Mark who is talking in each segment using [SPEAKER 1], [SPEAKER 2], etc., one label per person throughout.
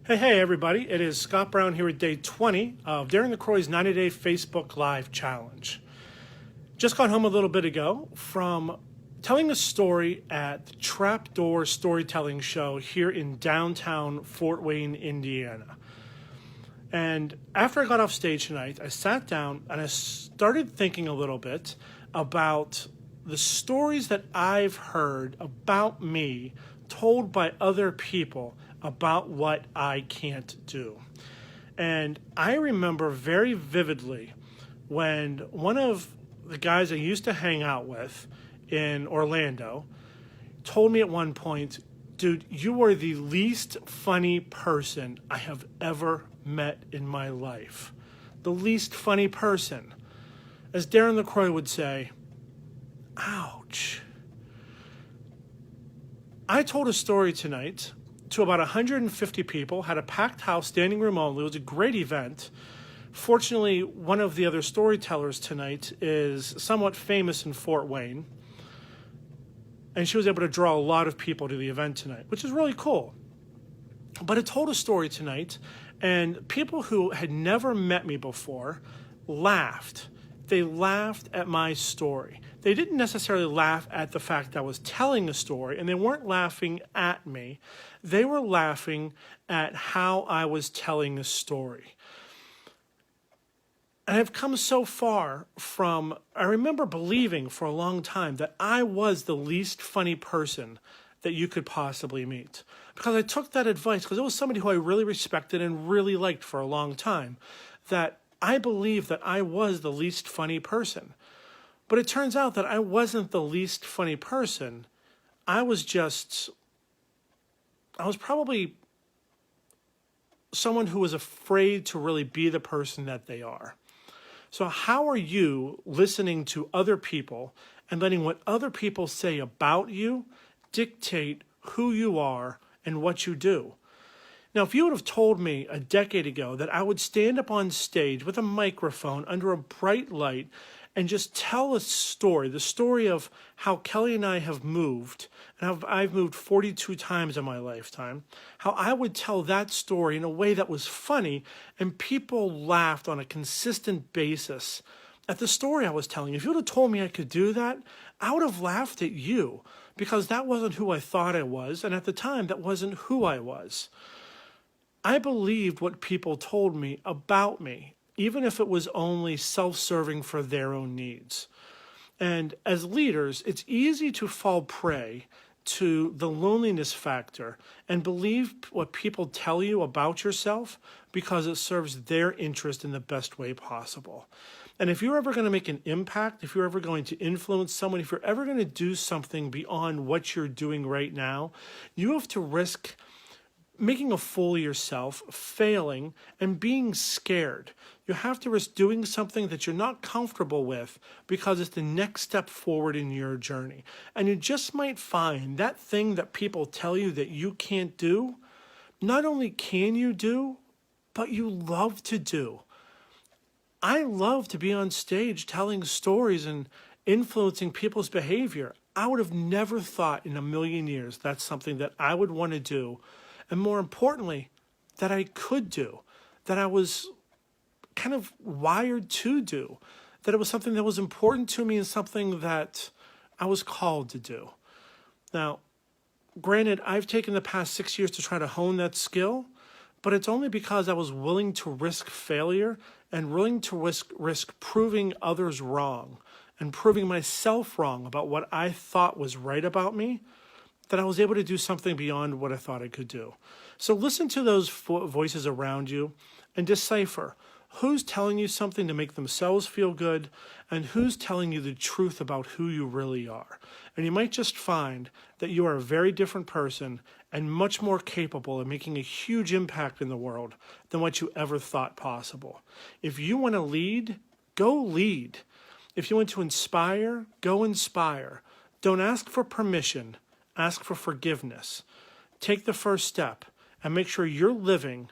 [SPEAKER 1] Hey, everybody. It is Scott Brown here at day 20 of Daring the Croy's 90-day Facebook Live Challenge. Just got home a little bit ago from telling a story at the Trapdoor Storytelling Show here in downtown Fort Wayne, Indiana. And after I got off stage tonight, I sat down and I started thinking a little bit about the stories that I've heard about me told by other people about what I can't do. And I remember very vividly when one of the guys I used to hang out with in Orlando told me at one point, dude, you are the least funny person I have ever met in my life. The least funny person. As Darren LaCroix would say, ouch. I told a story tonight to about 150 people, had a packed house, standing room only. It was a great event. Fortunately, one of the other storytellers tonight is somewhat famous in Fort Wayne, and she was able to draw a lot of people to the event tonight, which is really cool. But I told a story tonight, and people who had never met me before laughed. They laughed at my story. They didn't necessarily laugh at the fact that I was telling a story, and they weren't laughing at me. They were laughing at how I was telling a story. And I've come so far from, I remember believing for a long time that I was the least funny person that you could possibly meet. Because I took that advice, because it was somebody who I really respected and really liked for a long time, that I believed that I was the least funny person. But it turns out that I wasn't the least funny person. I was probably someone who was afraid to really be the person that they are. So how are you listening to other people and letting what other people say about you dictate who you are and what you do? Now, if you would have told me a decade ago that I would stand up on stage with a microphone under a bright light and just tell a story, the story of how Kelly and I have moved, and I've moved 42 times in my lifetime, how I would tell that story in a way that was funny, and people laughed on a consistent basis at the story I was telling. If you would have told me I could do that, I would have laughed at you, because that wasn't who I thought I was, and at the time, that wasn't who I was. I believed what people told me about me, even if it was only self-serving for their own needs. And as leaders, it's easy to fall prey to the loneliness factor and believe what people tell you about yourself because it serves their interest in the best way possible. And if you're ever going to make an impact, if you're ever going to influence someone, if you're ever going to do something beyond what you're doing right now, you have to risk making a fool of yourself, failing, and being scared. You have to risk doing something that you're not comfortable with because it's the next step forward in your journey. And you just might find that thing that people tell you that you can't do, not only can you do, but you love to do. I love to be on stage telling stories and influencing people's behavior. I would have never thought in a million years that's something that I would want to do. And more importantly, that I could do, that I was kind of wired to do, that it was something that was important to me and something that I was called to do. Now, granted, I've taken the past 6 years to try to hone that skill, but it's only because I was willing to risk failure and willing to risk proving others wrong and proving myself wrong about what I thought was right about me, that I was able to do something beyond what I thought I could do. So listen to those voices around you and decipher who's telling you something to make themselves feel good and who's telling you the truth about who you really are. And you might just find that you are a very different person and much more capable of making a huge impact in the world than what you ever thought possible. If you want to lead, go lead. If you want to inspire, go inspire. Don't ask for permission. Ask for forgiveness. Take the first step and make sure you're living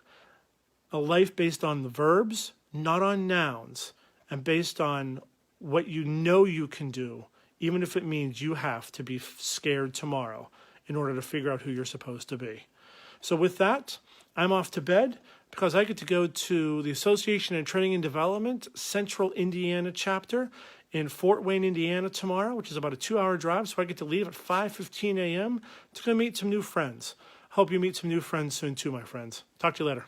[SPEAKER 1] a life based on the verbs, not on nouns, and based on what you know you can do, even if it means you have to be scared tomorrow in order to figure out who you're supposed to be. So with that, I'm off to bed because I get to go to the Association in Training and Development Central Indiana chapter in Fort Wayne, Indiana tomorrow, which is about a 2-hour drive. So I get to leave at 5:15 a.m. to go meet some new friends. Hope you meet some new friends soon too, my friends. Talk to you later.